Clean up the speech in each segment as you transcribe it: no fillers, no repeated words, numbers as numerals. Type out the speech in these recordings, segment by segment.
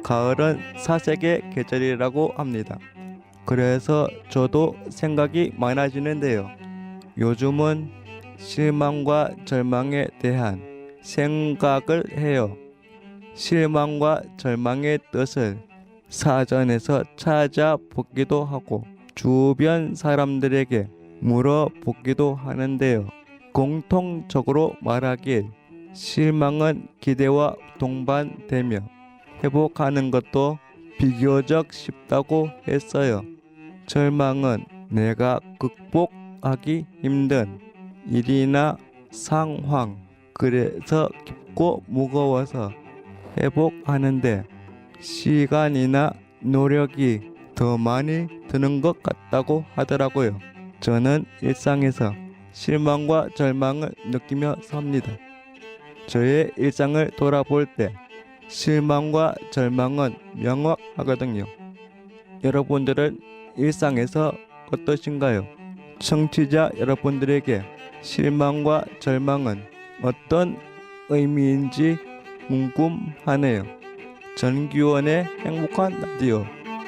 가을은 사색의 계절이라고 합니다. 그래서 저도 생각이 많아지는데요. 요즘은 실망과 절망에 대한 생각을 해요. 실망과 절망의 뜻을 사전에서 찾아보기도 하고 주변 사람들에게 물어보기도 하는데요. 공통적으로 말하길 실망은 기대와 동반되며 회복하는 것도 비교적 쉽다고 했어요. 절망은 내가 극복하기 힘든 일이나 상황, 그래서 깊고 무거워서 회복하는데 시간이나 노력이 더 많이 드는 것 같다고 하더라고요. 저는 일상에서 실망과 절망을 느끼며 삽니다. 저의 일상을 돌아볼 때 실망과 절망은 명확하거든요. 여러분들은 일상에서 어떠신가요? 청취자 여러분들에게 실망과 절망은 어떤 의미인지 궁금하네요. 전규원의 행복한 라디오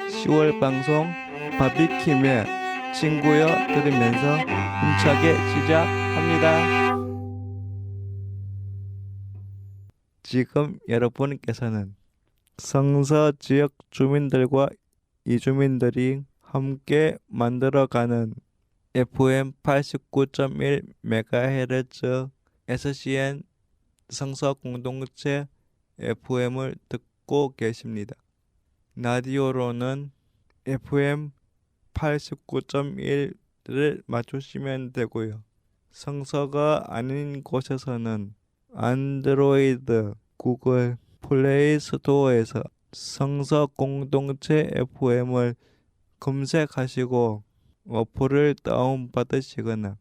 10월 방송 바비킴의 친구여 들으면서 힘차게 시작합니다. 지금 여러분께서는 성서 지역 주민들과 이주민들이 함께 만들어가는 FM 89.1MHz SCN 성서 공동체 FM을 듣고 계십니다. 라디오로는 FM 89.1를 맞추시면 되고요. 성서가 아닌 곳에서는 안드로이드, 구글 플레이 스토어에서 성서 공동체 FM을 검색하시고 어플을 다운받으시거나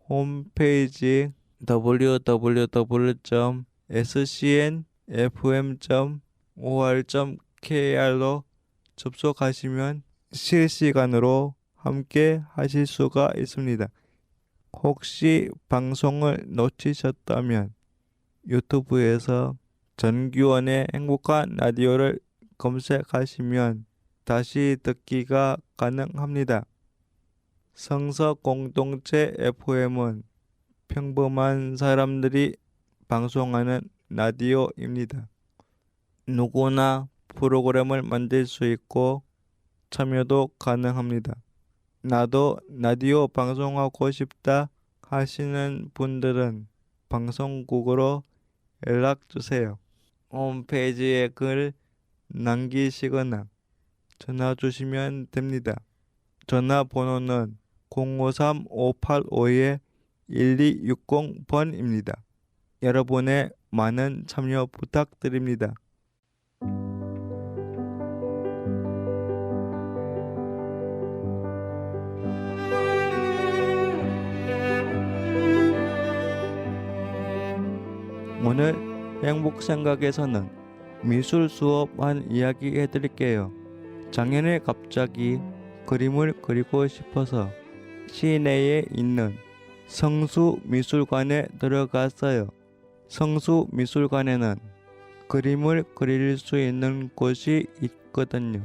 홈페이지 www.scnfm.or.kr로 접속하시면 실시간으로 함께 하실 수가 있습니다. 혹시 방송을 놓치셨다면 유튜브에서 전규원의 행복한 라디오를 검색하시면 다시 듣기가 가능합니다. 성서 공동체 FM은 평범한 사람들이 방송하는 라디오입니다. 누구나 프로그램을 만들 수 있고 참여도 가능합니다. 나도 라디오 방송하고 싶다 하시는 분들은 방송국으로 연락주세요. 홈페이지에 글 남기시거나 전화 주시면 됩니다. 전화번호는 053-585-1260번입니다. 여러분의 많은 참여 부탁드립니다. 오늘 행복생각에서는 미술 수업 한 이야기 해드릴게요. 작년에 갑자기 그림을 그리고 싶어서 시내에 있는 성수미술관에 들어갔어요. 성수미술관에는 그림을 그릴 수 있는 곳이 있거든요.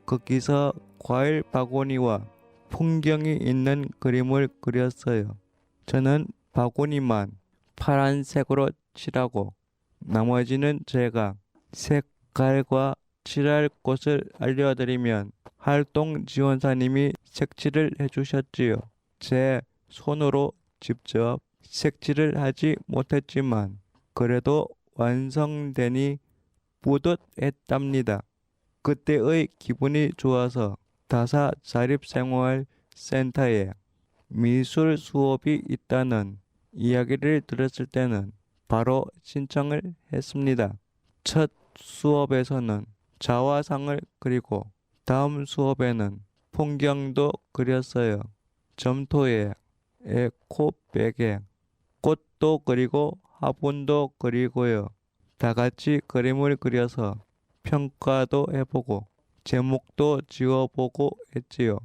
거기서 과일 바구니와 풍경이 있는 그림을 그렸어요. 저는 바구니만 파란색으로 칠하고 나머지는 제가 색깔과 칠할 곳을 알려드리면 활동 지원사님이 색칠을 해주셨지요. 제 손으로 직접 색칠을 하지 못했지만 그래도 완성되니 뿌듯했답니다. 그때의 기분이 좋아서 다사 자립생활센터에 미술 수업이 있다는 이야기를 들었을 때는 바로 신청을 했습니다. 첫 수업에서는 자화상을 그리고 다음 수업에는 풍경도 그렸어요. 점토에 에코백에 꽃도 그리고 화분도 그리고요. 다 같이 그림을 그려서 평가도 해보고 제목도 지어보고 했지요.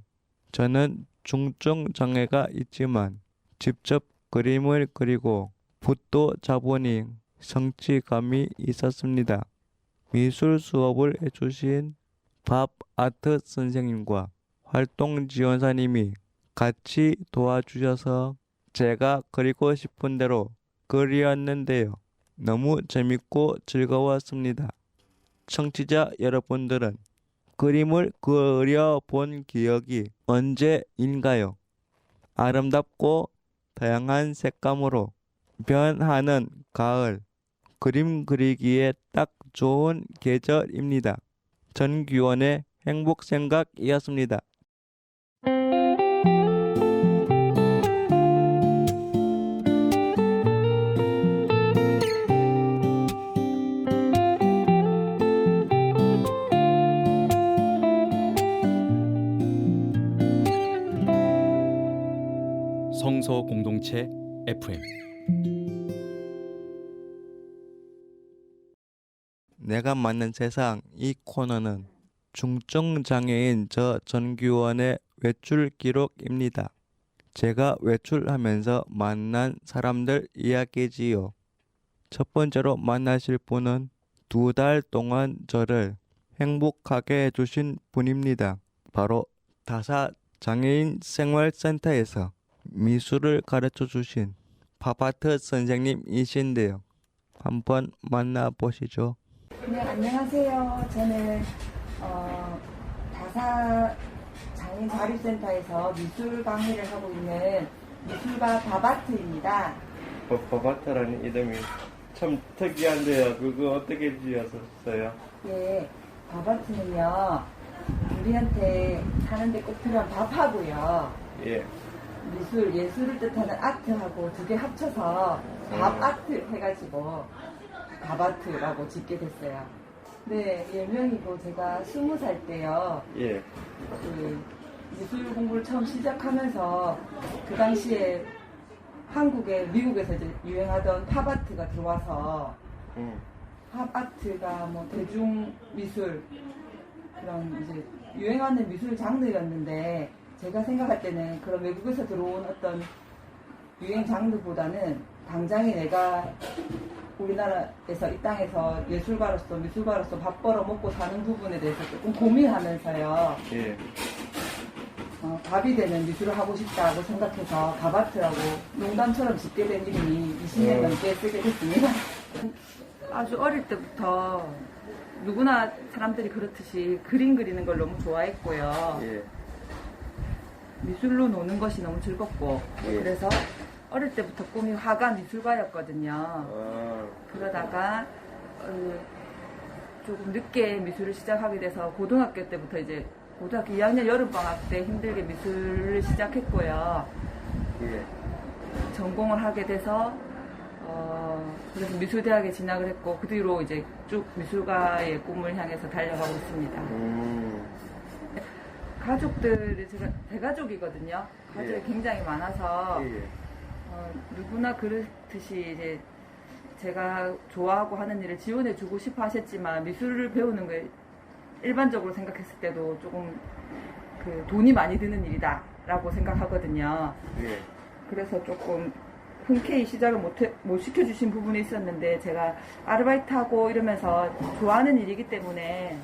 저는 중증 장애가 있지만 직접 그림을 그리고 붓도 잡으니 성취감이 있었습니다. 미술 수업을 해주신 밥 아트 선생님과 활동 지원사님이 같이 도와주셔서 제가 그리고 싶은 대로 그리었는데요. 너무 재밌고 즐거웠습니다. 청취자 여러분들은 그림을 그려본 기억이 언제인가요? 아름답고 다양한 색감으로 변하는 가을, 그림 그리기에 딱 좋은 계절입니다. 전규원의 행복생각이었습니다. 성서 공동체 FM 내가 만난 세상 이 코너는 중증장애인 저 전규원의 외출 기록입니다. 제가 외출하면서 만난 사람들 이야기지요. 첫 번째로 만나실 분은 2달 동안 저를 행복하게 해주신 분입니다. 바로 다사장애인 생활센터에서 미술을 가르쳐 주신 팝아트 선생님이신데요. 한번 만나보시죠. 네, 안녕하세요. 저는 다사 장애인 자립센터에서 미술 강의를 하고 있는 미술가 바바트입니다. 팝아트라는 이름이 참 특이한데요. 그거 어떻게 지었어요? 예, 바바트는요, 우리한테 사는데 꼭 필요한 밥하고요. 예. 미술, 예술을 뜻하는 아트하고 두 개 합쳐서 밥아트 해가지고 바바트라고 짓게 됐어요. 네, 예명이고 제가 20살 때요. 예. 그 미술 공부를 처음 시작하면서 그 당시에 한국에 미국에서 이제 유행하던 팝아트가 들어와서 팝아트가 뭐 대중 미술 그런 이제 유행하는 미술 장르였는데 제가 생각할 때는 그런 외국에서 들어온 어떤 유행 장르보다는 당장에 내가 우리나라에서 이 땅에서 예술가로서 미술가로서 밥 벌어 먹고 사는 부분에 대해서 조금 고민하면서요. 예. 밥이 되는 미술을 하고 싶다고 생각해서 바바트라고 농담처럼 짓게 된 이름이 20년 넘게 쓰게 됐습니다. 아주 어릴 때부터 누구나 사람들이 그렇듯이 그림 그리는 걸 너무 좋아했고요. 예. 미술로 노는 것이 너무 즐겁고 예. 그래서 어릴 때부터 꿈이 화가 미술가였거든요. 아. 그러다가 조금 늦게 미술을 시작하게 돼서 고등학교 때부터 이제 고등학교 2학년 여름방학 때 힘들게 미술을 시작했고요. 예. 전공을 하게 돼서 그래서 미술대학에 진학을 했고 그 뒤로 이제 쭉 미술가의 꿈을 향해서 달려가고 있습니다. 가족들이 제가 대가족이거든요. 가족이 예. 굉장히 많아서 예. 누구나 그렇듯이 이제 제가 좋아하고 하는 일을 지원해주고 싶어 하셨지만 미술을 배우는 걸 일반적으로 생각했을 때도 조금 그 돈이 많이 드는 일이다라고 생각하거든요. 예. 그래서 조금 흔쾌히 시작을 못 시켜주신 부분이 있었는데 제가 아르바이트하고 이러면서 좋아하는 일이기 때문에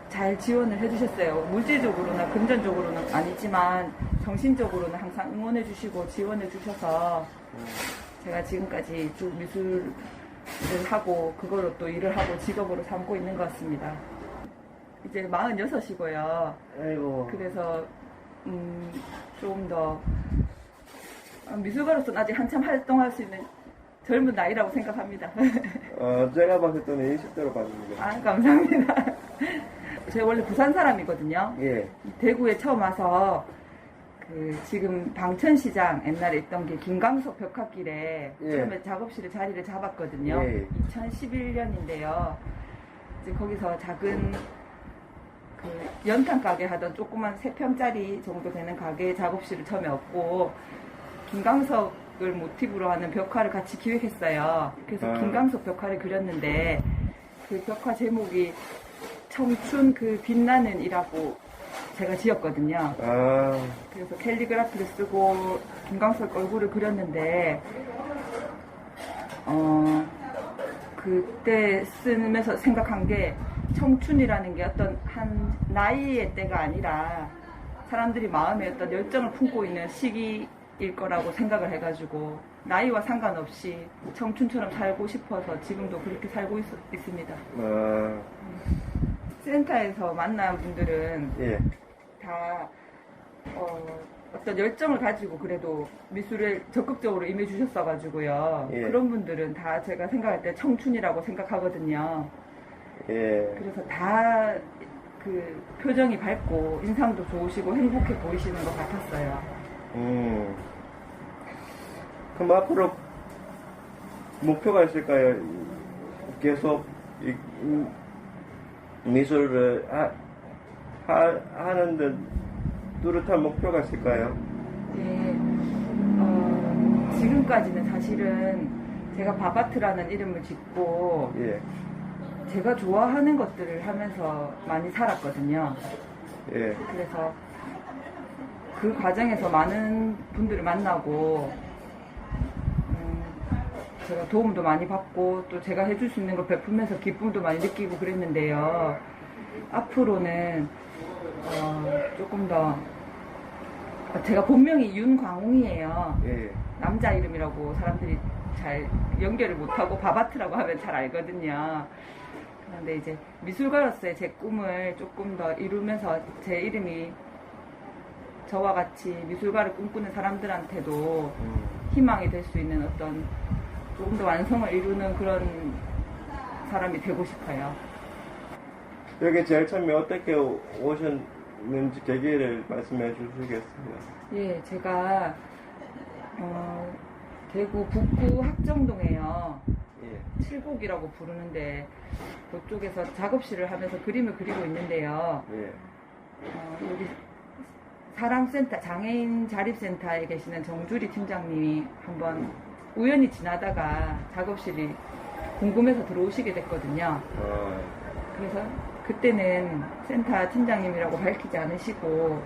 잘 지원을 해주셨어요. 물질적으로나 금전적으로는 아니지만 정신적으로는 항상 응원해주시고 지원해주셔서 제가 지금까지 쭉 미술을 하고 그거로 또 일을 하고 직업으로 삼고 있는 것 같습니다. 이제 46이고요. 아이고. 그래서 조금 더 미술가로서는 아직 한참 활동할 수 있는 젊은 나이라고 생각합니다. 제가 봤을 때는 20대로 봤는데. 아, 감사합니다. 제가 원래 부산 사람이거든요. 예. 대구에 처음 와서 지금 방천시장 옛날에 있던 게 김광석 벽화길에 예. 처음에 작업실에 자리를 잡았거든요. 예. 2011년인데요. 이제 거기서 작은 연탄 가게 하던 조그만 3평짜리 정도 되는 가게 작업실을 처음에 얻고 김광석을 모티브로 하는 벽화를 같이 기획했어요. 그래서 김광석 벽화를 그렸는데 그 벽화 제목이 청춘 그 빛나는 이라고 제가 지었거든요. 그래서 캘리그라피를 쓰고 김광석 얼굴을 그렸는데 그때 쓰면서 생각한 게 청춘이라는 게 어떤 한 나이의 때가 아니라 사람들이 마음에 어떤 열정을 품고 있는 시기일 거라고 생각을 해가지고 나이와 상관없이 청춘처럼 살고 싶어서 지금도 그렇게 살고 있습니다. 아, 센터에서 만난 분들은 예. 다 어떤 열정을 가지고 그래도 미술에 적극적으로 임해주셨어가지고요. 예. 그런 분들은 다 제가 생각할 때 청춘이라고 생각하거든요. 예. 그래서 다 그 표정이 밝고 인상도 좋으시고 행복해 보이시는 것 같았어요. 그럼 앞으로 목표가 있을까요? 계속 미술을 하는데 뚜렷한 목표가 있을까요? 예, 지금까지는 사실은 제가 바바트라는 이름을 짓고 예. 제가 좋아하는 것들을 하면서 많이 살았거든요. 예. 그래서 그 과정에서 많은 분들을 만나고 제가 도움도 많이 받고 또 제가 해줄 수 있는 걸 베풀면서 기쁨도 많이 느끼고 그랬는데요. 앞으로는 조금 더 제가 본명이 윤광웅이에요. 예. 남자 이름이라고 사람들이 잘 연결을 못하고 바바트라고 하면 잘 알거든요. 그런데 이제 미술가로서의 제 꿈을 조금 더 이루면서 제 이름이 저와 같이 미술가를 꿈꾸는 사람들한테도 희망이 될 수 있는 어떤 조금 더 완성을 이루는 그런 사람이 되고 싶어요. 여기 제일 처음에 어떻게 오셨는지 계기를 말씀해 주시겠어요? 예, 제가 대구 북구 학정동에요. 예. 칠곡이라고 부르는데 그쪽에서 작업실을 하면서 그림을 그리고 있는데요. 예. 여기 사람센터, 장애인 자립센터에 계시는 정주리 팀장님이 한번 우연히 지나다가 작업실이 궁금해서 들어오시게 됐거든요. 그래서 그때는 센터 팀장님이라고 밝히지 않으시고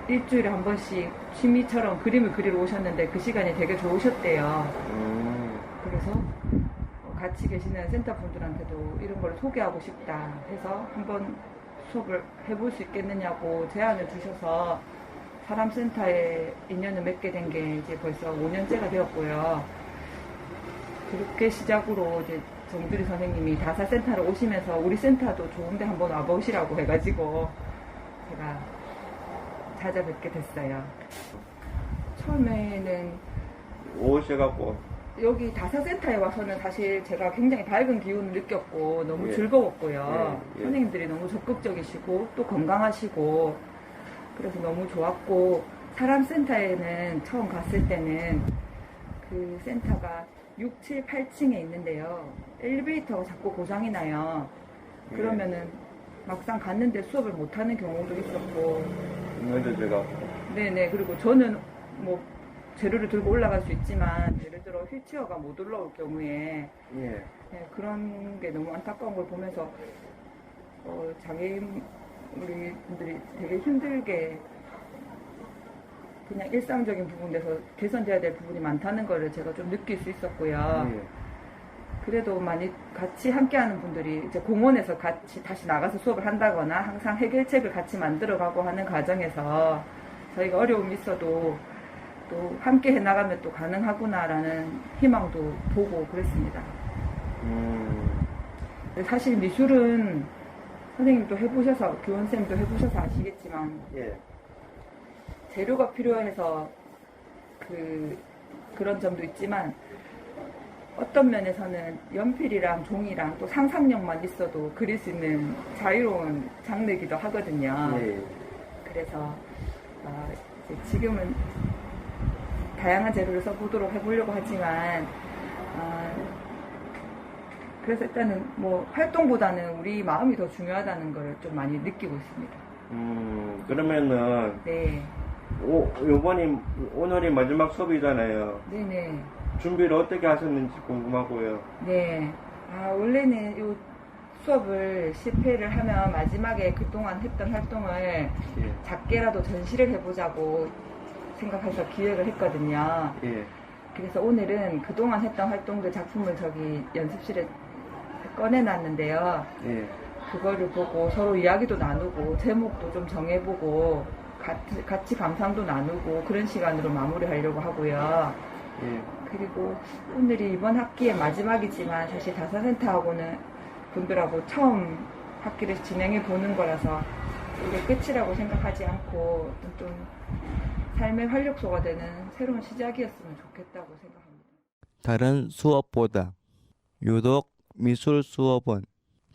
일주일에 한 번씩 취미처럼 그림을 그리러 오셨는데 그 시간이 되게 좋으셨대요. 그래서 같이 계시는 센터 분들한테도 이런 걸 소개하고 싶다 해서 한번 수업을 해볼 수 있겠느냐고 제안을 주셔서 사람센터에 인연을 맺게 된 게 이제 벌써 5년째가 되었고요. 그렇게 시작으로 이제 정주리 선생님이 다사센터로 오시면서 우리 센터도 좋은데 한번 와보시라고 해가지고 제가 찾아뵙게 됐어요. 처음에는 오셔갖고 여기 다사센터에 와서는 사실 제가 굉장히 밝은 기운을 느꼈고 너무 예. 즐거웠고요. 예, 예. 선생님들이 너무 적극적이시고 또 건강하시고 그래서 너무 좋았고 사람센터에는 처음 갔을 때는 그 센터가 6, 7, 8층에 있는데요. 엘리베이터가 자꾸 고장이 나요. 예. 그러면은 막상 갔는데 수업을 못하는 경우도 있었고 먼저 제가 네네. 그리고 저는 뭐 재료를 들고 올라갈 수 있지만 예를 들어 휠체어가 못 올라올 경우에 예. 네, 그런 게 너무 안타까운 걸 보면서 장애인 우리 분들이 되게 힘들게 그냥 일상적인 부분에서 개선돼야 될 부분이 많다는 걸 제가 좀 느낄 수 있었고요. 예. 그래도 많이 같이 함께하는 분들이 이제 공원에서 같이 다시 나가서 수업을 한다거나 항상 해결책을 같이 만들어가고 하는 과정에서 저희가 어려움이 있어도 또 함께 해나가면 또 가능하구나라는 희망도 보고 그랬습니다. 사실 미술은 선생님도 해보셔서 교원쌤도 해보셔서 아시겠지만 예. 재료가 필요해서 그런 점도 있지만 어떤 면에서는 연필이랑 종이랑 또 상상력만 있어도 그릴 수 있는 자유로운 장르이기도 하거든요. 예. 그래서 이제 지금은 다양한 재료를 써보도록 해보려고 하지만 그래서 일단은 뭐 활동보다는 우리 마음이 더 중요하다는 걸 좀 많이 느끼고 있습니다. 그러면은 네, 요번이 오늘이 마지막 수업이잖아요. 네네. 준비를 어떻게 하셨는지 궁금하고요. 네. 원래는 이 수업을 실패를 하면 마지막에 그동안 했던 활동을 예. 작게라도 전시를 해보자고 생각해서 기획을 했거든요. 예. 그래서 오늘은 그동안 했던 활동들 작품을 저기 연습실에 꺼내놨는데요. 예. 그거를 보고 서로 이야기도 나누고 제목도 좀 정해보고 같이 감상도 나누고 그런 시간으로 마무리하려고 하고요. 예. 그리고 오늘이 이번 학기의 마지막이지만 사실 다사센터하고는 분들하고 처음 학기를 진행해 보는 거라서 이게 끝이라고 생각하지 않고 좀 삶의 활력소가 되는 새로운 시작이었으면 좋겠다고 생각합니다. 다른 수업보다 유독 미술 수업은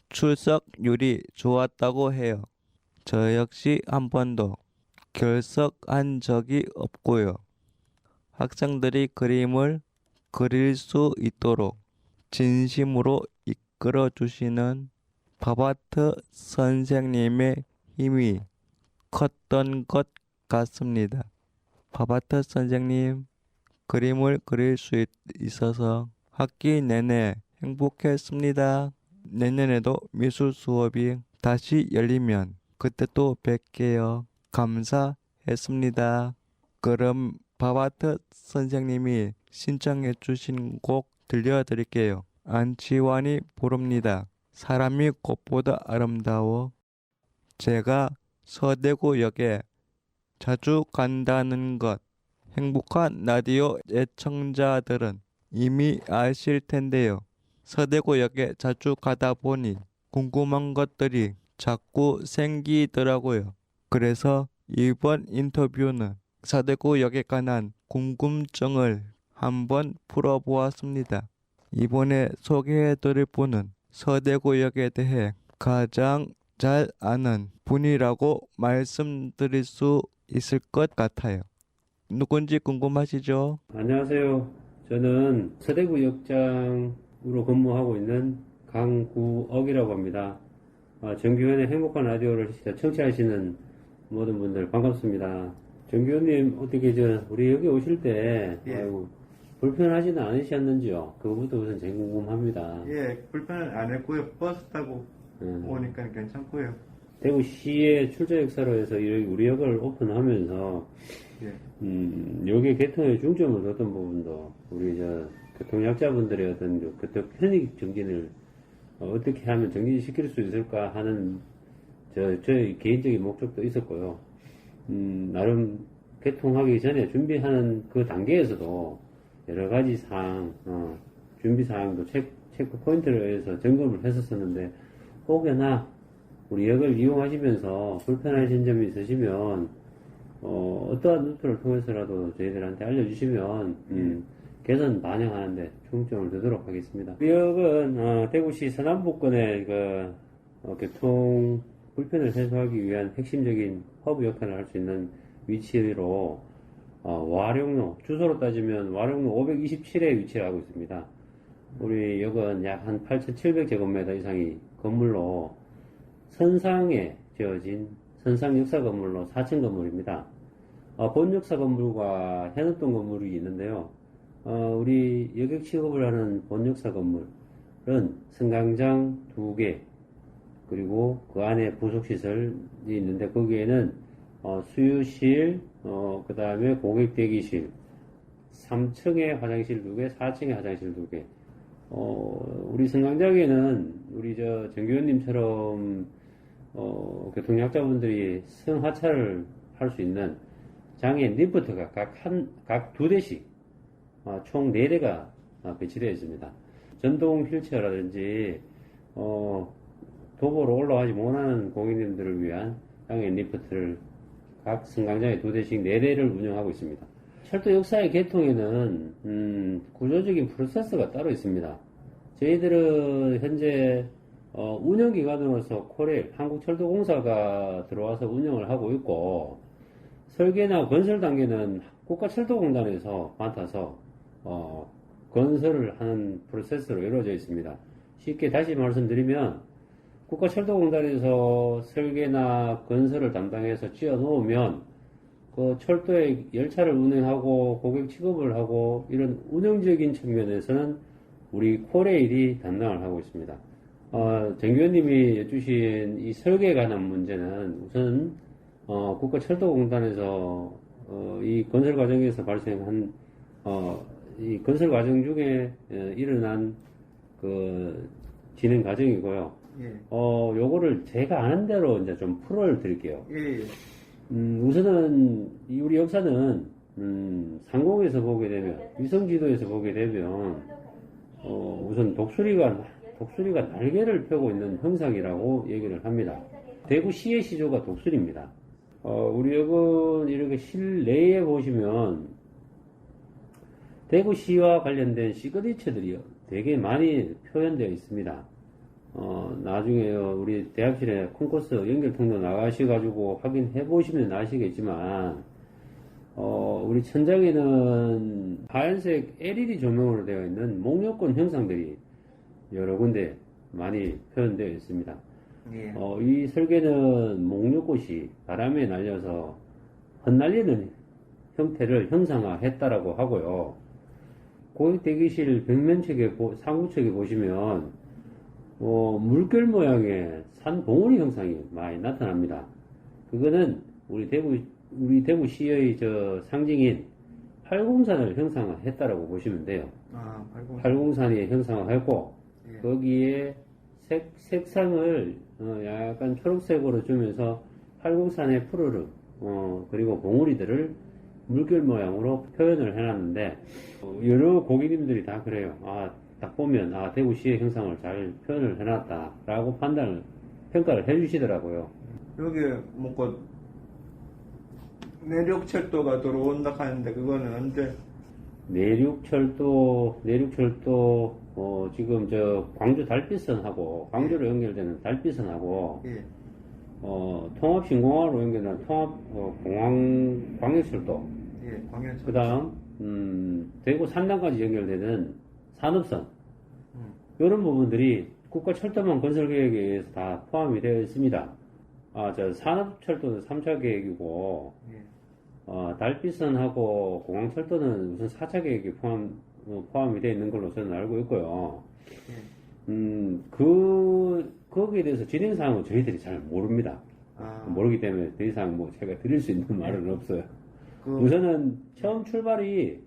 출석률이 좋았다고 해요. 저 역시 한 번도 결석한 적이 없고요. 학생들이 그림을 그릴 수 있도록 진심으로 이끌어 주시는 밥아트 선생님의 힘이 컸던 것 같습니다. 밥아트 선생님, 그림을 그릴 수 있어서 학기 내내 행복했습니다. 내년에도 미술 수업이 다시 열리면 그때 또 뵐게요. 감사했습니다. 그럼 밥아트 선생님이 신청해 주신 곡 들려드릴게요. 안치환이 부릅니다. 사람이 꽃보다 아름다워. 제가 서대구역에 자주 간다는 것 행복한 라디오 애청자들은 이미 아실 텐데요. 서대구역에 자주 가다 보니 궁금한 것들이 자꾸 생기더라고요. 그래서 이번 인터뷰는 서대구역에 관한 궁금증을 한번 풀어보았습니다. 이번에 소개해드릴 분은 서대구역에 대해 가장 잘 아는 분이라고 말씀드릴 수 있을 것 같아요. 누군지 궁금하시죠? 안녕하세요. 저는 서대구역장으로 근무하고 있는 강구억이라고 합니다. 정규현의 행복한 라디오를 청취하시는 모든 분들 반갑습니다. 정규현님 어떻게 우리 여기 오실 때 예. 아이고, 불편하지는 않으셨는지요? 그거부터 우선 제일 궁금합니다. 예, 불편은 안 했고요. 버스 타고 오니까 괜찮고요. 대구시의 출제 역사로 해서 우리 역을 오픈하면서 예. 여기에 개통에 중점을 뒀던 부분도 우리 교통약자분들의 어떤 교통 편익 정진을 어떻게 하면 정진시킬 수 있을까 하는 저의 개인적인 목적도 있었고요. 나름 개통하기 전에 준비하는 그 단계에서도 여러 가지 사항, 준비 사항도 체크 포인트를 해서 점검을 했었었는데 혹여나 우리 역을 이용하시면서 불편하신 점이 있으시면 어떠한 루트를 통해서라도 저희들한테 알려주시면 개선 반영하는데 중점을 두도록 하겠습니다. 우리 역은 대구시 서남부권의 교통 불편을 해소하기 위한 핵심적인 허브 역할을 할 수 있는 위치로 와룡로, 주소로 따지면 와룡로 527에 위치를 하고 있습니다. 우리 역은 약 한 8,700제곱미터 이상의 건물로 선상에 지어진 선상 역사 건물로 4층 건물입니다. 본 역사 건물과 현업동 건물이 있는데요. 우리 여객 취급을 하는 본 역사 건물은 승강장 2개, 그리고 그 안에 부속시설이 있는데 거기에는 수유실, 그 다음에 고객 대기실, 3층에 화장실 2개, 4층에 화장실 2개. 우리 승강장에는 우리 정교원님처럼 교통약자분들이 승하차를 할 수 있는 장애인 리프트가 각 2대씩 총 4대가 배치되어 있습니다. 전동 휠체어라든지 도보로 올라가지 못하는 고객님들을 위한 장애인 리프트를 각 승강장에 2대씩 4대를 운영하고 있습니다. 철도 역사의 개통에는 구조적인 프로세스가 따로 있습니다. 저희들은 현재 운영기관으로서 코레일, 한국철도공사가 들어와서 운영을 하고 있고 설계나 건설 단계는 국가철도공단에서 맡아서 건설을 하는 프로세스로 이루어져 있습니다. 쉽게 다시 말씀드리면 국가철도공단에서 설계나 건설을 담당해서 지어 놓으면 그 철도에 열차를 운행하고 고객 취급을 하고 이런 운영적인 측면에서는 우리 코레일이 담당을 하고 있습니다. 정교원님이 여쭈신 이 설계에 관한 문제는 우선 국가철도공단에서 이 건설 과정에서 발생한 이 건설 과정 중에 일어난 그 진행 과정이고요. 예. 요거를 제가 아는 대로 이제 좀 풀어 드릴게요. 예. 우선은 우리 역사는 상공에서 보게 되면 위성지도에서 보게 되면 우선 독수리가 날개를 펴고 있는 형상이라고 얘기를 합니다. 대구시의 시조가 독수리입니다. 우리 여건 이렇게 실내에 보시면 대구시와 관련된 시그니처들이 되게 많이 표현되어 있습니다. 나중에 우리 대합실에 콩코스 연결 통로 나가셔가지고 확인해 보시면 아시겠지만, 우리 천장에는 하얀색 LED 조명으로 되어 있는 목련꽃 형상들이 여러 군데 많이 표현되어 있습니다. 예. 이 설계는 목련꽃이 바람에 날려서 흩날리는 형태를 형상화했다라고 하고요. 고객대기실 벽면측에 상부측에 보시면 물결 모양의 산 봉우리 형상이 많이 나타납니다. 그거는 우리 대구시의 상징인 팔공산을 형상화했다라고 보시면 돼요. 아, 팔공산이 형상화했고 예. 거기에 색상을 약간 초록색으로 주면서 팔공산의 푸르름 그리고 봉우리들을 물결 모양으로 표현을 해놨는데 여러 고객님들이 다 그래요. 딱 보면 대구시의 형상을 잘 표현을 해놨다라고 평가를 해주시더라고요. 여기 뭐그 내륙철도가 들어온다 하는데 그거는 언제? 내륙철도 지금 광주 달빛선하고 광주로 연결되는 달빛선하고 예. 통합신공항으로 연결되는 광역철도 예. 광양철도. 그 다음 대구 산단까지 연결되는 산업선 이런 부분들이 국가철도망 건설 계획에 의해서 다 포함이 되어 있습니다. 산업철도는 3차 계획이고 예. 달빛선하고 공항철도는 우선 4차 계획에 포함이 되어 있는 걸로 저는 알고 있고요. 거기에 대해서 진행사항은 저희들이 잘 모릅니다. 모르기 때문에 더 이상 제가 드릴 수 있는 말은 없어요. 우선은 처음 출발이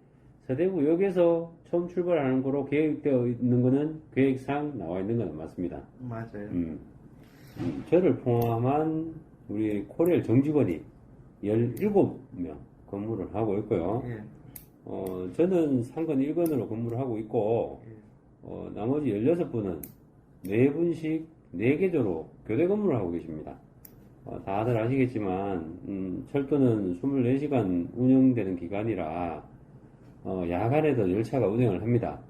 서대구역에서 처음 출발하는 거로 계획되어 있는 거는 계획상 나와 있는 건 맞습니다. 맞아요. 저를 포함한 우리 코리엘 정직원이 17명 근무를 하고 있고요. 예. 저는 상근 1건으로 근무를 하고 있고, 나머지 16분은 4분씩 4계조로 교대 근무를 하고 계십니다. 다들 아시겠지만, 철도는 24시간 운영되는 기간이라, 야간에도 열차가 운행을 합니다.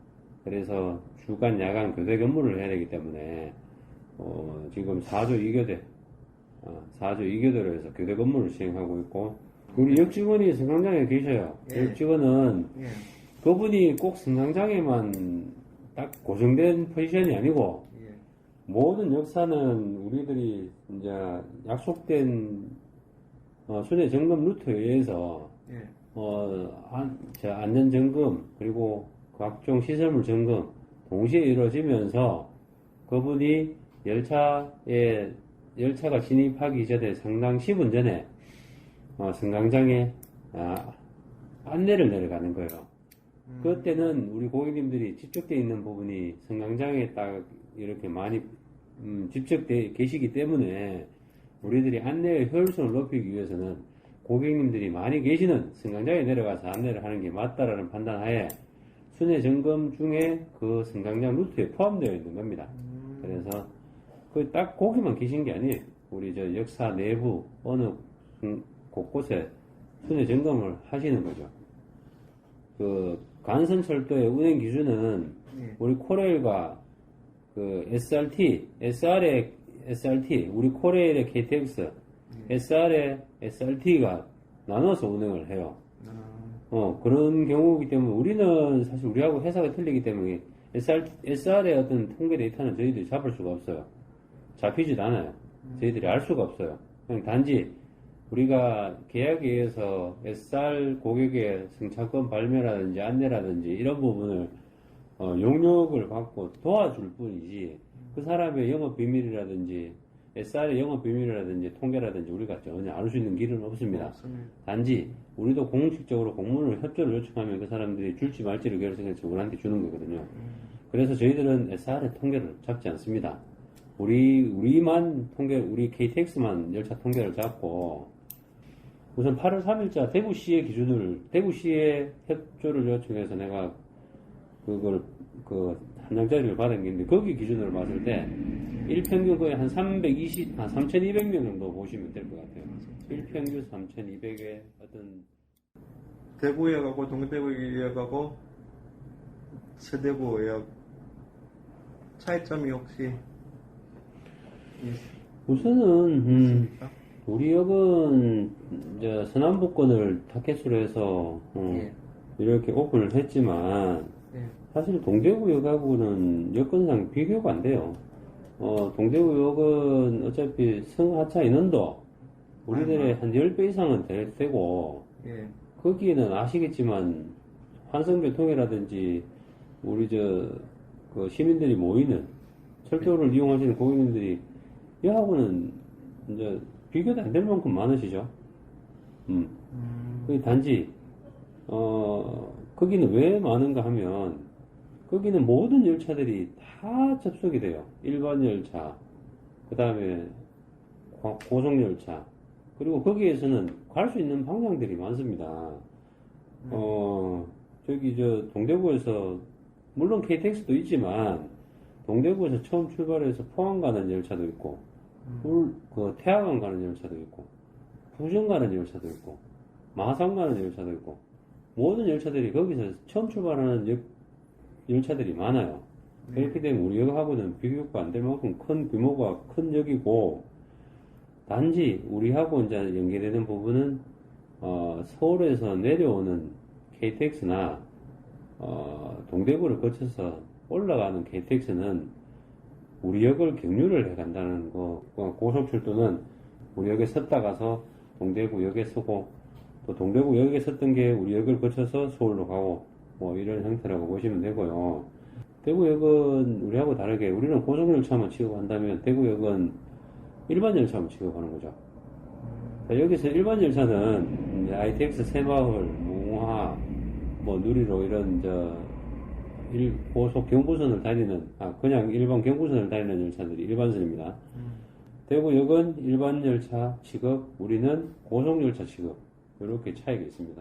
그래서 주간, 야간 교대 근무를 해야 되기 때문에, 지금 4조 2교대로 해서 교대 근무를 시행하고 있고, 우리 역직원이 승강장에 계셔요. 예. 역직원은 예. 그분이 꼭 승강장에만 딱 고정된 포지션이 아니고, 예. 모든 역사는 우리들이 이제 약속된 순회 점검 루트에 의해서 예. 안전 점검 그리고 각종 시설물 점검 동시에 이루어지면서 그분이 열차가 진입하기 전에 상당 10분 전에 승강장에 안내를 내려가는 거예요. 그때는 우리 고객님들이 집적되어 있는 부분이 승강장에 딱 이렇게 많이 집적되어 계시기 때문에 우리들이 안내의 효율성을 높이기 위해서는 고객님들이 많이 계시는 승강장에 내려가서 안내를 하는 게 맞다라는 판단하에 순회 점검 중에 그 승강장 루트에 포함되어 있는 겁니다. 그래서 딱 거기만 계신 게 아니에요. 우리 역사 내부 어느 곳곳에 순회 점검을 하시는 거죠. 간선철도의 운행 기준은 예. 우리 코레일과 SRT, 우리 코레일의 KTX, SR의 SRT가 나눠서 운행을 해요. 그런 경우이기 때문에 우리는 사실 우리하고 회사가 틀리기 때문에 SR의 어떤 통계 데이터는 저희들이 잡을 수가 없어요. 잡히지도 않아요. 저희들이 알 수가 없어요. 그냥 단지 우리가 계약에 의해서 SR 고객의 승차권 발매라든지 안내라든지 이런 부분을 용역을 받고 도와줄 뿐이지 그 사람의 영업 비밀이라든지 SR의 영업 비밀이라든지 통계라든지 우리가 전혀 알 수 있는 길은 없습니다. 없습니다. 단지 우리도 공식적으로 공문을 협조를 요청하면 그 사람들이 줄지 말지를 결정해서 우리한테 주는 거거든요. 그래서 저희들은 SR의 통계를 잡지 않습니다. 우리만 우리 KTX만 열차 통계를 잡고 우선 8월 3일자 대구시의 기준을 대구시의 협조를 요청해서 내가 그걸 한 장짜리를 받은 게 있는데 거기 기준으로 봤을 때 일평균 거의 한 3,200명 정도 보시면 될 것 같아요. 일평균 3,200의 어떤 대구역하고 동대구역하고 서대구역 차이점이 혹시 우선은 있습니까? 우리 역은 이제 서남북권을 타켓으로 해서 예. 이렇게 오픈을 했지만 예. 사실 동대구역하고는 여건상 비교가 안 돼요. 동대구역은 어차피 성하차 인원도 우리들의 한 10배 이상은 되고 예. 거기에는 아시겠지만 환승교통이라든지 우리 그 시민들이 모이는 철도를 이용하시는 고객님들이 여하고는 이제 비교도 안 될 만큼 많으시죠. 그 단지 거기는 왜 많은가 하면 거기는 모든 열차들이 다 접속이 돼요. 일반 열차, 그 다음에 고속열차, 그리고 거기에서는 갈 수 있는 방향들이 많습니다. 동대구에서 물론 KTX도 있지만 동대구에서 처음 출발해서 포항 가는 열차도 있고 태화강 가는 열차도 있고 부천 가는 열차도 있고 마산 가는 열차도 있고 모든 열차들이 거기서 처음 출발하는 열차들이 많아요. 그렇기 때문에 우리 역하고는 비교가 안 될 만큼 큰 규모가 큰 역이고 단지 우리하고 이제 연계되는 부분은 서울에서 내려오는 KTX나 동대구를 거쳐서 올라가는 KTX는 우리 역을 경유를 해간다는 거. 고속철도는 우리 역에 섰다 가서 동대구역에 서고 또 동대구역에 섰던 게 우리 역을 거쳐서 서울로 가고 뭐 이런 형태라고 보시면 되고요. 대구역은 우리하고 다르게 우리는 고속열차만 취급한다면 대구역은 일반 열차만 취급하는 거죠. 여기서 일반 열차는 이제 ITX 새마을, 몽화, 누리로 이런 고속 경부선을 다니는 그냥 일반 경부선을 다니는 열차들이 일반선입니다. 대구역은 일반 열차 취급, 우리는 고속 열차 취급 이렇게 차이가 있습니다.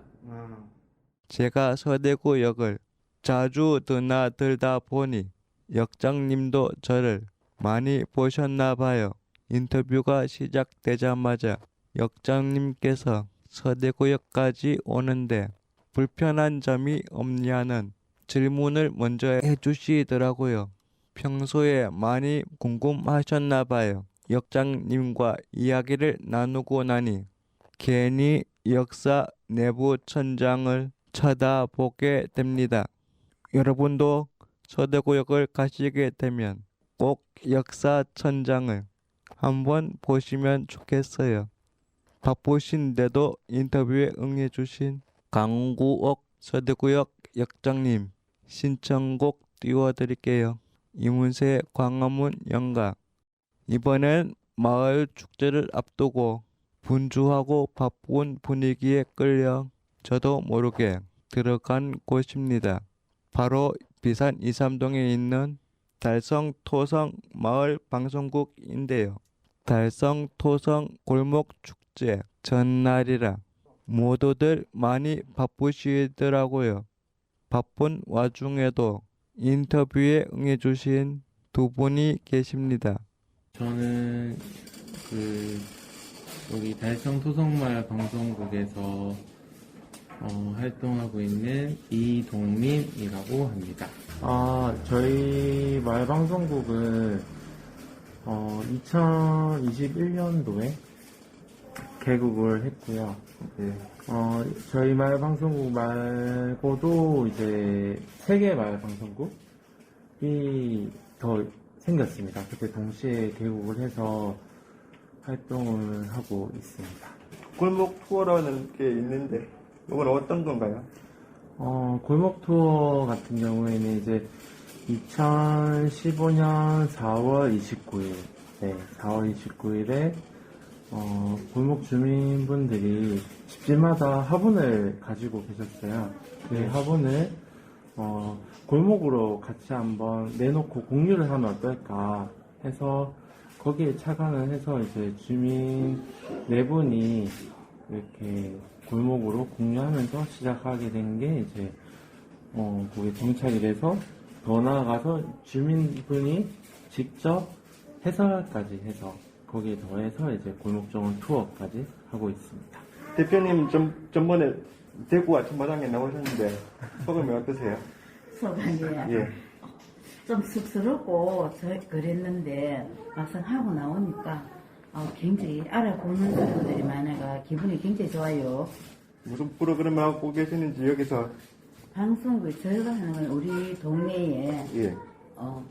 제가 서대구역을 자주 드나들다 보니 역장님도 저를 많이 보셨나 봐요. 인터뷰가 시작되자마자 역장님께서 서대구역까지 오는데 불편한 점이 없냐는 질문을 먼저 해주시더라고요. 평소에 많이 궁금하셨나 봐요. 역장님과 이야기를 나누고 나니 괜히 역사 내부 천장을 쳐다보게 됩니다. 여러분도 서대구역을 가시게 되면 꼭 역사 천장을 한번 보시면 좋겠어요. 바쁘신데도 인터뷰에 응해주신 강구옥 서대구역 역장님 신청곡 띄워드릴게요. 이문세의 광화문 연가. 이번엔 마을 축제를 앞두고 분주하고 바쁜 분위기에 끌려 저도 모르게 들어간 곳입니다. 바로 비산 이삼동에 있는 달성토성 마을 방송국인데요. 달성토성 골목축제 전날이라 모두들 많이 바쁘시더라고요. 바쁜 와중에도 인터뷰에 응해주신 두 분이 계십니다. 저는 여기 달성토성마을 방송국에서 활동하고 있는 이동민이라고 합니다. 저희 마을 방송국은 2021년도에 개국을 했고요. 저희 마을 방송국 말고도 이제 3개 마을 방송국이 더 생겼습니다. 그때 동시에 개국을 해서 활동을 하고 있습니다. 골목 투어라는 게 있는데 이건 어떤 건가요? 골목 투어 같은 경우에는 이제 2015년 4월 29일 네, 4월 29일에 골목 주민분들이 집집마다 화분을 가지고 계셨어요. 그 화분을 골목으로 같이 한번 내놓고 공유를 하면 어떨까 해서 거기에 착안을 해서 이제 주민 네 분이 이렇게 골목으로 공유하면서 시작하게 된 게 이제 그게 정착이 돼서 더 나아가서 주민분이 직접 해설까지 해서 거기에 더해서 이제 골목정원 투어까지 하고 있습니다. 대표님 전번에 대구 아침마당에 나오셨는데 소감이 어떠세요? 소감이야. 예. 좀 쑥스럽고 그랬는데 막상 하고 나오니까 굉장히 알아보는 사람들이 많아가 기분이 굉장히 좋아요. 무슨 프로그램 하고 계시는지 여기서 방송국 저희가 하는 건 우리 동네에 예.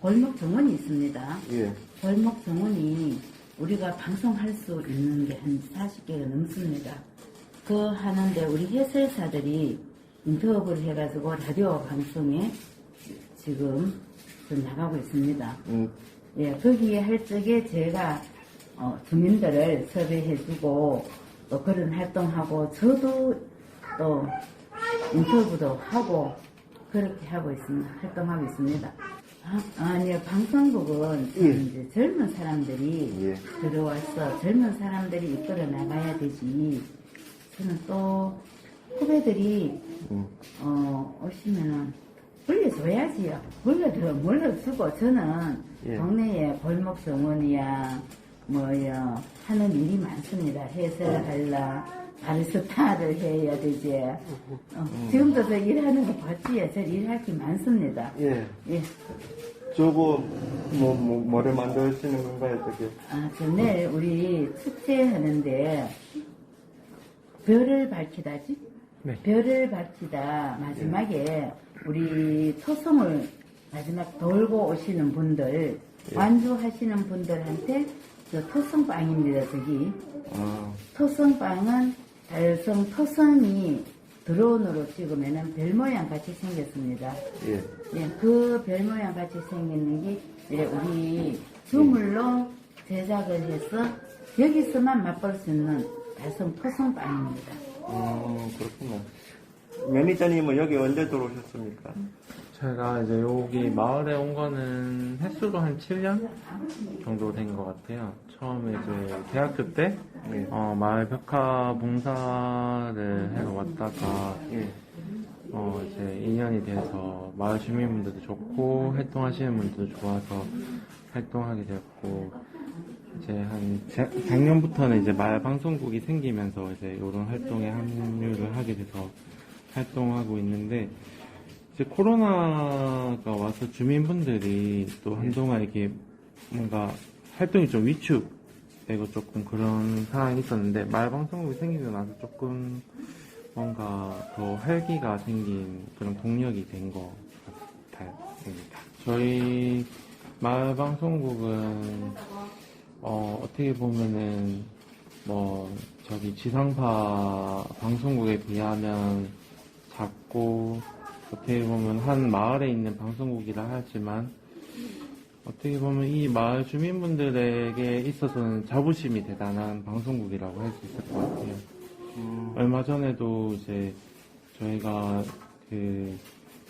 골목 정원이 있습니다. 예. 골목 정원이 우리가 방송할 수 있는 게 한 40개가 넘습니다. 그 하는데 우리 해설사들이 인터뷰를 해가지고 라디오 방송에 지금 나가고 있습니다. 예, 거기에 할 적에 제가 주민들을 섭외해주고 또 그런 활동하고 저도 또 인터뷰도 하고 그렇게 하고 있습니다. 활동하고 있습니다. 아니요, 방송국은 이제 젊은 사람들이 들어와서 젊은 사람들이 이끌어 나가야 되지. 저는 또 후배들이 오시면은 불러줘야지요. 물러주고 저는 동네에 골목 정원이야 뭐야 하는 일이 많습니다. 해설하려 바리스타를 해야 되지. 지금도 저 일하는 거 봤지요. 저 일할 게 많습니다. 예. 예. 저거 뭐를 만드시는 건가요, 저게? 저 내일 우리 축제 하는데 별을 밝히다지? 네. 별을 밝히다 마지막에 우리 토성을 마지막 돌고 오시는 분들 완주하시는 분들한테 저 토성빵입니다. 저기 토성빵은 달성 토성이 드론으로 찍으면은 별 모양 같이 생겼습니다. 예. 예, 그 별 모양 같이 생겼는 게 이제 우리 주물로 제작을 해서 여기서만 맛볼 수 있는 달성 토성빵입니다. 그렇구나. 매니저님은 여기 언제 들어오셨습니까? 제가 이제 여기 마을에 온 거는 횟수로 한 7년 정도 된 것 같아요. 처음에 이제 대학교 때 마을 벽화 봉사를 해러 왔다가 이제 2년이 돼서 마을 주민분들도 좋고 활동하시는 분들도 좋아서 활동하게 되었고 이제 한 작년부터는 이제 마을 방송국이 생기면서 이제 이런 활동에 합류를 하게 돼서 활동하고 있는데 이제 코로나가 와서 주민분들이 또 한동안 이렇게 뭔가 활동이 좀 위축되고 조금 그런 상황이 있었는데 마을 방송국이 생기고 나서 조금 뭔가 더 활기가 생긴 그런 동력이 된 것 같습니다. 저희 마을 방송국은 어떻게 보면은 저기 지상파 방송국에 비하면 작고 어떻게 보면 한 마을에 있는 방송국이라 하지만 어떻게 보면 이 마을 주민분들에게 있어서는 자부심이 대단한 방송국이라고 할 수 있을 것 같아요. 얼마 전에도 이제 저희가 그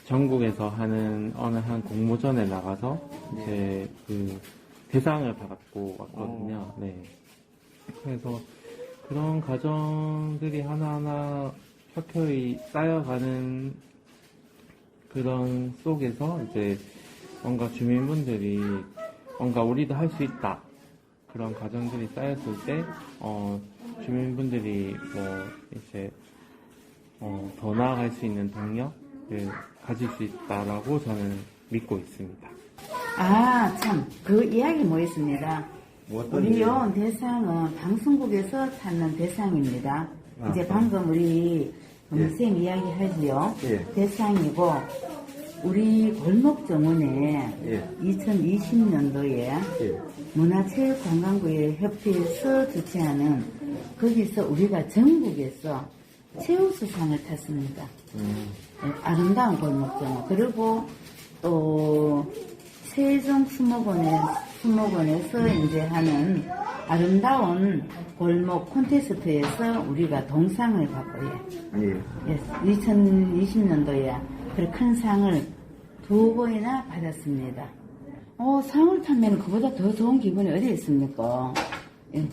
전국에서 하는 어느 한 공모전에 나가서 이제 그 대상을 받고 왔거든요. 네. 그래서 그런 과정들이 하나하나 켜켜이 쌓여가는 그런 속에서 이제 뭔가 주민분들이 뭔가 우리도 할 수 있다 그런 과정들이 쌓였을 때 주민분들이 이제 더 나아갈 수 있는 동력을 가질 수 있다라고 저는 믿고 있습니다. 참, 그 이야기 뭐였습니다. 우리 요 대상은 방송국에서 찾는 대상입니다. 이제 방금 우리 선생님 이야기 하지요. 대상이고, 우리 골목정원에 2020년도에 문화체육관광부의 협회에서 주최하는 거기서 우리가 전국에서 최우수상을 탔습니다. 아름다운 골목정원. 그리고 또 세종 수목원에 수목원에서 이제 하는 아름다운 골목 콘테스트에서 우리가 동상을 받고요. 예. 2020년도에 그 큰 상을 2번이나 받았습니다. 상을 타면 그보다 더 좋은 기분이 어디 있습니까? 예.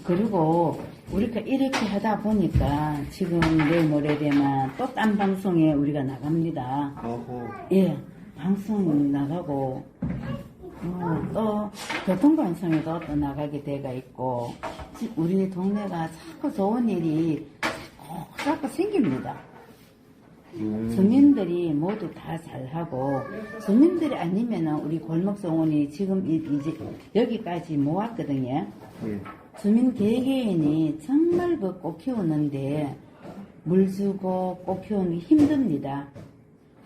그리고 우리가 이렇게 하다 보니까 지금 내일 모레 되면 또 딴 방송에 우리가 나갑니다. 어허. 예, 방송 나가고 또 교통방송에도 또 나가게 돼가 있고 우리 동네가 자꾸 좋은 일이 자꾸 생깁니다. 주민들이 모두 다 잘하고 주민들이 아니면은 우리 골목정원이 지금 이제 여기까지 모았거든요. 예. 주민 개개인이 정말 그 꽃 키우는데 물 주고 꽃 키우는 게 힘듭니다.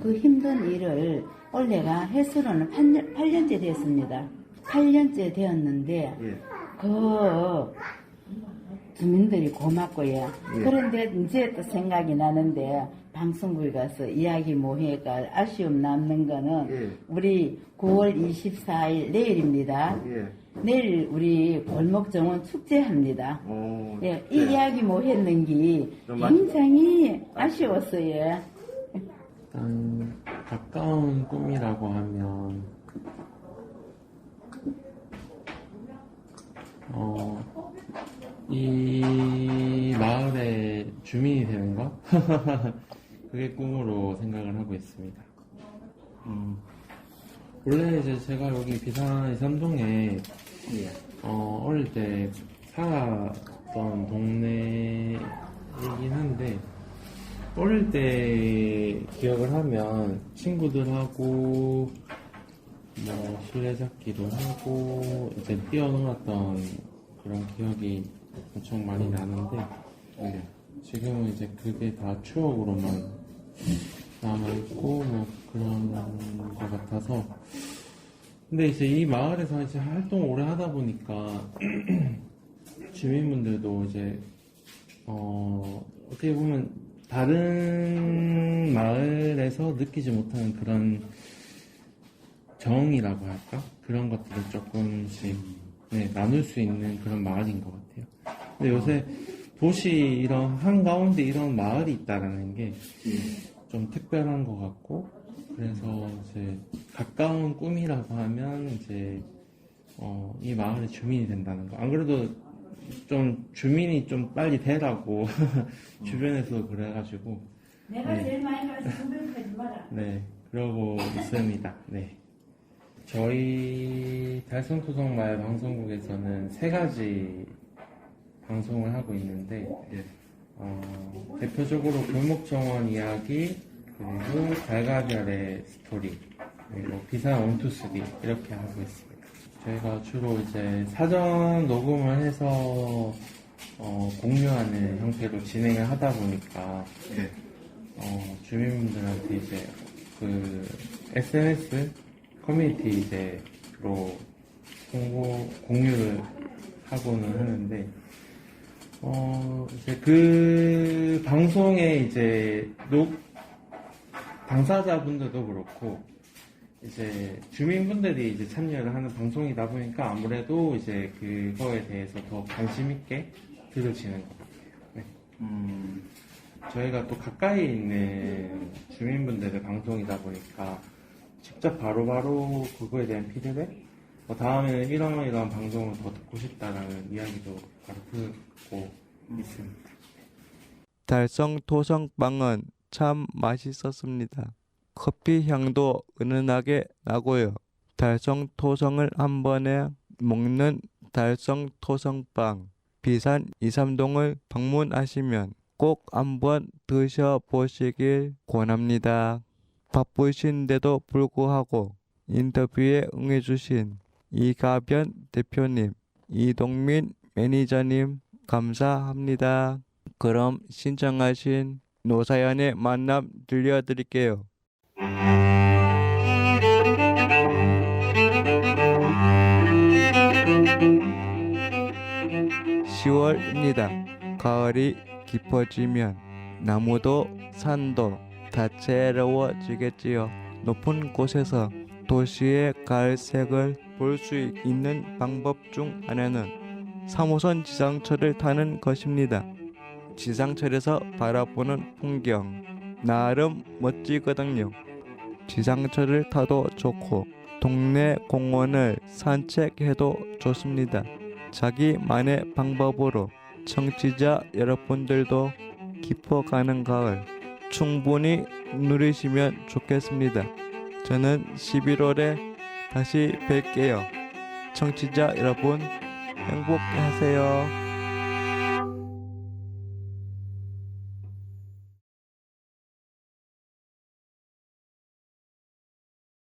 그 힘든 일을 올해가 횟수로는 8년째 됐습니다. 8년째 되었는데 예. 그 주민들이 고맙고요. 예. 그런데 이제 또 생각이 나는데 방송국에 가서 이야기 모회가 아쉬움 남는 거는 예. 우리 9월 24일 내일입니다. 예. 내일 우리 골목정원 축제합니다. 예, 이 네. 이야기 뭐 했는 게 좀 굉장히 아쉬웠어요. 일단 가까운 꿈이라고 하면 이 마을의 주민이 되는 거 그게 꿈으로 생각을 하고 있습니다. 원래 이제 제가 여기 비산 이삼동에 어릴 때 살았던 동네이긴 한데 어릴 때 기억을 하면 친구들하고 뭐 술래잡기도 하고 이제 뛰어놀았던 그런 기억이 엄청 많이 나는데 지금은 이제 그게 다 추억으로만 남아있고 뭐 그런 것 같아서 근데 이제 이 마을에서 이제 활동을 오래 하다 보니까 주민분들도 이제 어떻게 보면 다른 마을에서 느끼지 못하는 그런 정이라고 할까? 그런 것들을 조금씩 나눌 수 있는 그런 마을인 것 같아요. 근데 요새 도시 이런 한가운데 이런 마을이 있다라는 게 좀 특별한 것 같고 그래서 이제 가까운 꿈이라고 하면 이제 이 마을의 주민이 된다는 거. 안 그래도 좀 주민이 좀 빨리 되라고 주변에서 그래가지고 내가 제일 많이 가서 선별하지 마라. 네 그러고 있습니다. 네 저희 달성토성마을 방송국에서는 3가지 방송을 하고 있는데 대표적으로 골목정원 이야기 그리고 달가별의 스토리 그리고 비산 1, 2, 3 이렇게 하고 있습니다. 저희가 주로 이제 사전 녹음을 해서 공유하는 형태로 진행을 하다 보니까 주민분들한테 이제 그 SNS 커뮤니티 이제로 공유를 하고는 하는데 이제 그 방송에 이제 당사자분들도 그렇고 이제 주민분들이 이제 참여를 하는 방송이다 보니까 아무래도 이제 그거에 대해서 더 관심 있게 들어지는 것 같아요. 네. 저희가 또 가까이 있는 주민분들의 방송이다 보니까 직접 바로바로 그거에 대한 피드백, 다음에는 이런 방송을 더 듣고 싶다라는 이야기도 바로 듣고 있습니다. 달성토성빵은 참 맛있었습니다. 커피 향도 은은하게 나고요. 달성토성을 한 번에 먹는 달성토성빵. 비산 이삼동을 방문하시면 꼭 한번 드셔보시길 권합니다. 바쁘신데도 불구하고 인터뷰에 응해주신 이가변 대표님, 이동민 매니저님 감사합니다. 그럼 신청하신 노사연의 만남 들려드릴게요. 10월입니다. 가을이 깊어지면 나무도 산도 다채로워지겠지요. 높은 곳에서 도시의 갈색을 볼 수 있는 방법 중 하나는 3호선 지상철을 타는 것입니다. 지상철에서 바라보는 풍경 나름 멋지거든요. 지상철을 타도 좋고 동네 공원을 산책해도 좋습니다. 자기만의 방법으로 청취자 여러분들도 깊어가는 가을 충분히 누리시면 좋겠습니다. 저는 11월에 다시 뵐게요. 청취자 여러분 행복하세요.